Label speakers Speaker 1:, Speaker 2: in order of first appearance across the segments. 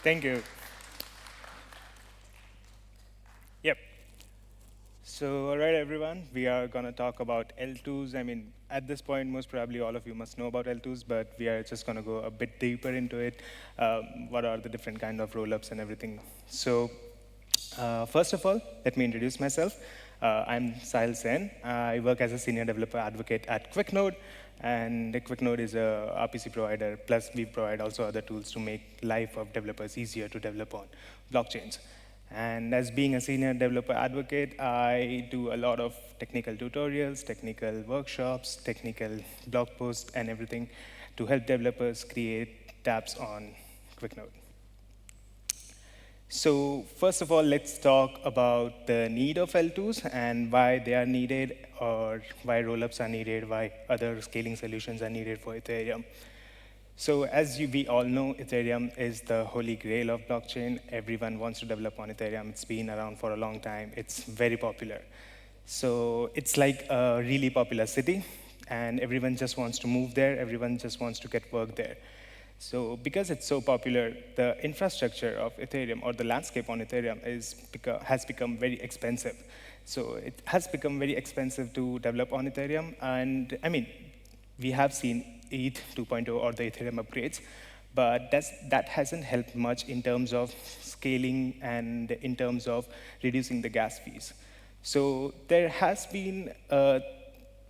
Speaker 1: Thank you. Yep. So, all right, everyone, we are going to talk about L2s. I mean, at this point, most probably all of you must know about L2s, but we are just going to go a bit deeper into it. What are the different kind of roll-ups and everything? So, first of all, let me introduce myself. I'm Sahil Sen. I work as a senior developer advocate at QuickNode, and QuickNode is a RPC provider. Plus, we provide also other tools to make life of developers easier to develop on blockchains. And as being a senior developer advocate, I do a lot of technical tutorials, technical workshops, technical blog posts, and everything to help developers create dApps on QuickNode. So first of all, let's talk about the need of L2s and why they are needed, or why rollups are needed, why other scaling solutions are needed for Ethereum. So as we all know, Ethereum is the holy grail of blockchain. Everyone wants to develop on Ethereum. It's been around for a long time. It's very popular. So it's like a really popular city, and everyone just wants to move there. Everyone just wants to get work there. So because it's so popular, the infrastructure of Ethereum, or the landscape on Ethereum, has become very expensive. So it has become very expensive to develop on Ethereum. And I mean, we have seen ETH 2.0 or the Ethereum upgrades, but that hasn't helped much in terms of scaling and in terms of reducing the gas fees. So there has been a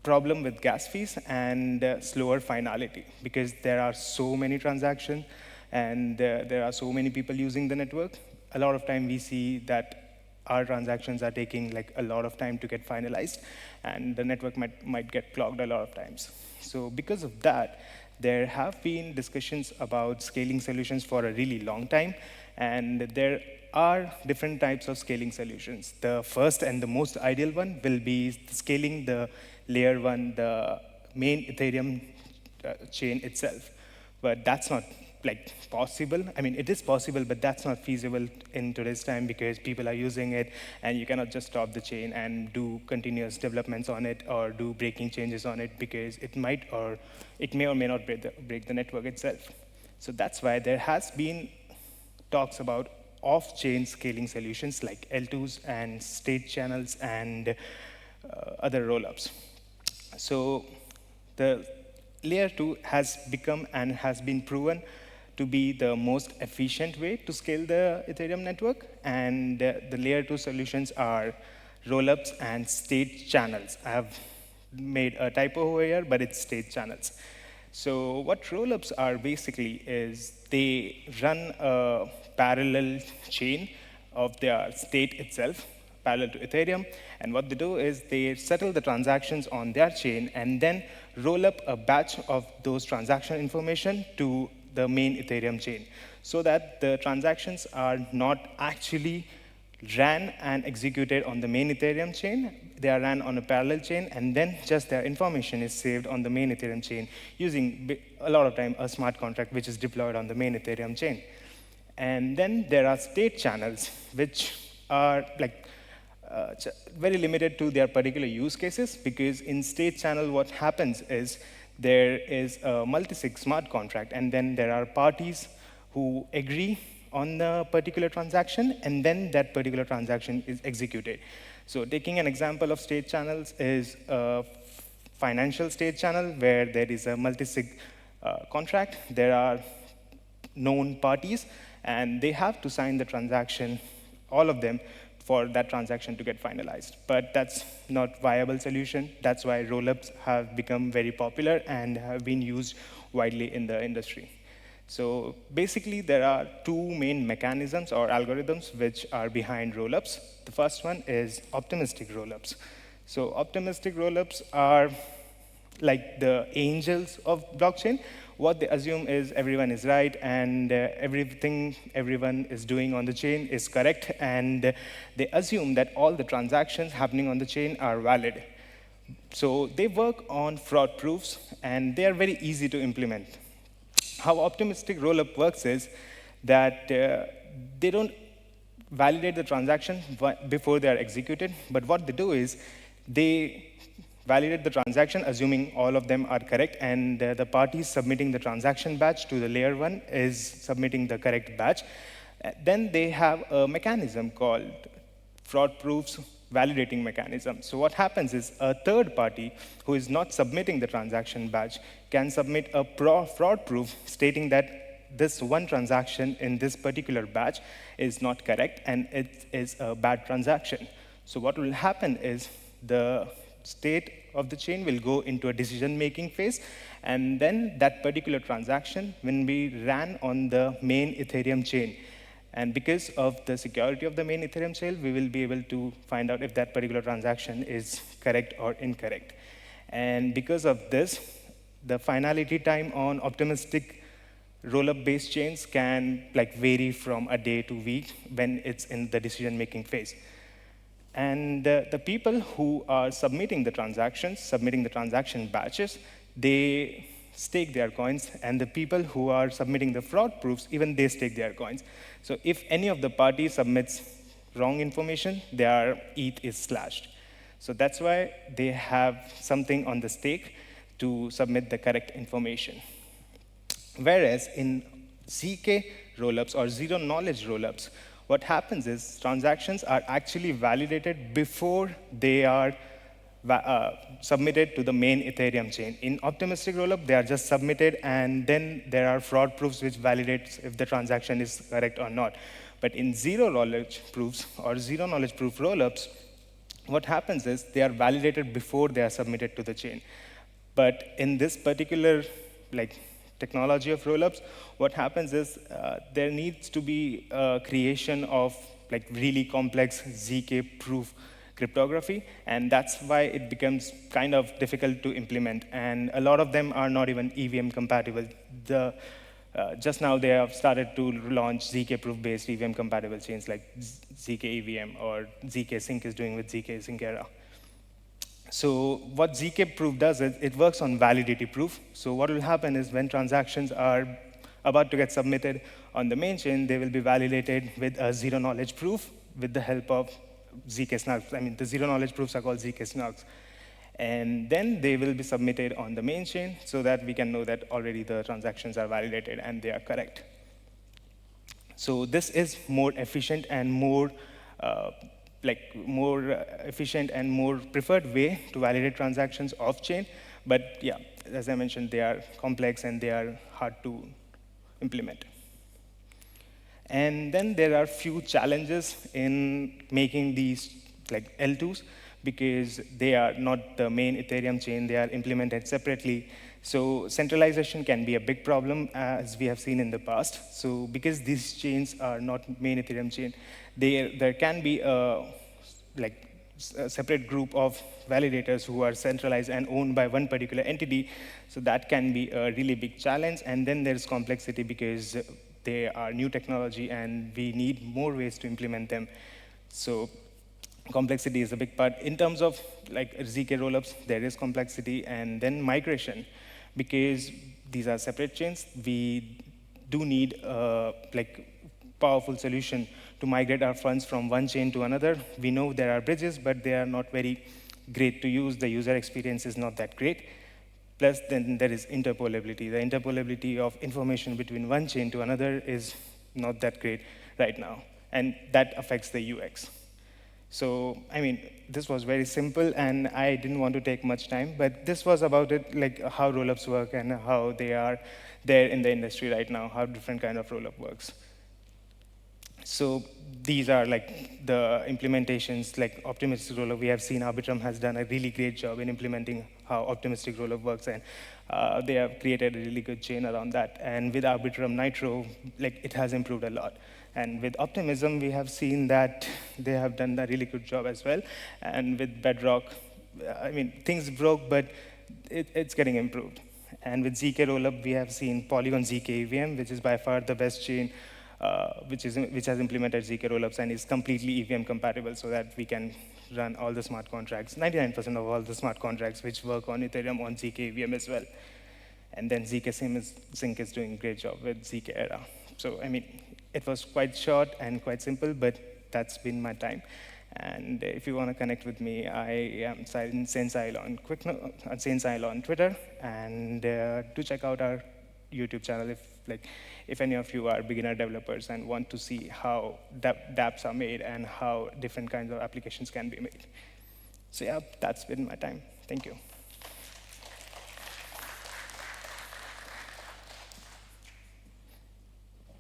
Speaker 1: problem with gas fees and slower finality, because there are so many transactions and there are so many people using the network. A lot of time we see that our transactions are taking like a lot of time to get finalized, and the network might get clogged a lot of times. So because of that, there have been discussions about scaling solutions for a really long time, and there are different types of scaling solutions. The first and the most ideal one will be scaling the layer one, the main Ethereum chain itself. But that's not like possible. I mean, it is possible, but that's not feasible in today's time, because people are using it, and you cannot just stop the chain and do continuous developments on it or do breaking changes on it, because it may or may not break the network itself. So that's why there has been talks about off-chain scaling solutions like L2s and state channels and other rollups. So the layer 2 has become and has been proven to be the most efficient way to scale the Ethereum network. And the layer 2 solutions are rollups and state channels. I have made a typo over here, but it's state channels. So what rollups are basically is they run a parallel chain of their state itself, parallel to Ethereum. And what they do is they settle the transactions on their chain and then roll up a batch of those transaction information to the main Ethereum chain, so that the transactions are not actually ran and executed on the main Ethereum chain. They are ran on a parallel chain, and then just their information is saved on the main Ethereum chain using, a lot of time, a smart contract which is deployed on the main Ethereum chain. And then there are state channels, which are like very limited to their particular use cases, because in state channel, what happens is there is a multi-sig smart contract, and then there are parties who agree on the particular transaction, and then that particular transaction is executed. So taking an example of state channels is a financial state channel where there is a multi-sig contract. There are known parties, and they have to sign the transaction, all of them, for that transaction to get finalized. But that's not viable solution. That's why rollups have become very popular and have been used widely in the industry. So basically, there are two main mechanisms or algorithms which are behind rollups. The first one is optimistic rollups. So optimistic rollups are like the angels of blockchain. What they assume is everyone is right, and everything everyone is doing on the chain is correct, and they assume that all the transactions happening on the chain are valid. So they work on fraud proofs, and they are very easy to implement. How optimistic rollup works is that they don't validate the transaction before they are executed, but what they do is they validate the transaction, assuming all of them are correct, and the party submitting the transaction batch to the layer 1 is submitting the correct batch. Then they have a mechanism called fraud proofs validating mechanism. So what happens is a third party who is not submitting the transaction batch can submit a fraud proof stating that this one transaction in this particular batch is not correct and it is a bad transaction. So what will happen is the state of the chain will go into a decision-making phase, and then that particular transaction will be ran on the main Ethereum chain. And because of the security of the main Ethereum chain, we will be able to find out if that particular transaction is correct or incorrect. And because of this, the finality time on optimistic roll-up based chains can vary from a day to week when it's in the decision-making phase. And the people who are submitting the transactions, submitting the transaction batches, they stake their coins, and the people who are submitting the fraud proofs, even they stake their coins. So if any of the parties submits wrong information, their ETH is slashed. So that's why they have something on the stake to submit the correct information. Whereas in ZK rollups or zero knowledge rollups, what happens is transactions are actually validated before they are submitted to the main Ethereum chain. In optimistic rollup, they are just submitted, and then there are fraud proofs which validates if the transaction is correct or not. But in zero knowledge proofs or zero knowledge proof rollups, what happens is they are validated before they are submitted to the chain. But in this particular technology of rollups, what happens is there needs to be a creation of really complex ZK proof cryptography, and that's why it becomes kind of difficult to implement. And a lot of them are not even EVM compatible. Just now they have started to launch ZK proof-based EVM compatible chains like ZK EVM or ZK Sync is doing with ZK Sync Era. So what ZK proof does is it works on validity proof. So what will happen is when transactions are about to get submitted on the main chain, they will be validated with a zero knowledge proof with the help of ZK snugs. I mean, the zero knowledge proofs are called ZK snugs. And then they will be submitted on the main chain so that we can know that already the transactions are validated and they are correct. So this is more efficient and more efficient and more preferred way to validate transactions off-chain. But yeah, as I mentioned, they are complex and they are hard to implement. And then there are few challenges in making these L2s because they are not the main Ethereum chain, they are implemented separately. So centralization can be a big problem, as we have seen in the past. So because these chains are not main Ethereum chain, there can be a separate group of validators who are centralized and owned by one particular entity. So that can be a really big challenge. And then there's complexity because they are new technology and we need more ways to implement them. So complexity is a big part. In terms of ZK rollups, there is complexity, and then migration. Because these are separate chains, we do need a powerful solution to migrate our funds from one chain to another. We know there are bridges, but they are not very great to use. The user experience is not that great. Plus, then there is interpolability. The interpolability of information between one chain to another is not that great right now, and that affects the UX. So, I mean, this was very simple, and I didn't want to take much time, but this was about it, how rollups work and how they are there in the industry right now, how different kind of rollup works. So these are the implementations, optimistic rollup. We have seen Arbitrum has done a really great job in implementing how optimistic rollup works, and they have created a really good chain around that. And with Arbitrum Nitro, it has improved a lot. And with Optimism, we have seen that they have done a really good job as well. And with Bedrock, I mean, things broke, but it's getting improved. And with ZK Rollup, we have seen Polygon ZK EVM, which is by far the best chain, which has implemented ZK Rollups and is completely EVM compatible so that we can run all the smart contracts, 99% of all the smart contracts which work on Ethereum on ZK EVM as well. And then ZK Sync is doing a great job with ZK Era. So, I mean, it was quite short and quite simple, but that's been my time. And if you want to connect with me, I am Sen Sahil on QuickNode, Sen Sahil on Twitter, and do check out our YouTube channel if like if any of you are beginner developers and want to see how dApps are made and how different kinds of applications can be made. So yeah, that's been my time. Thank you.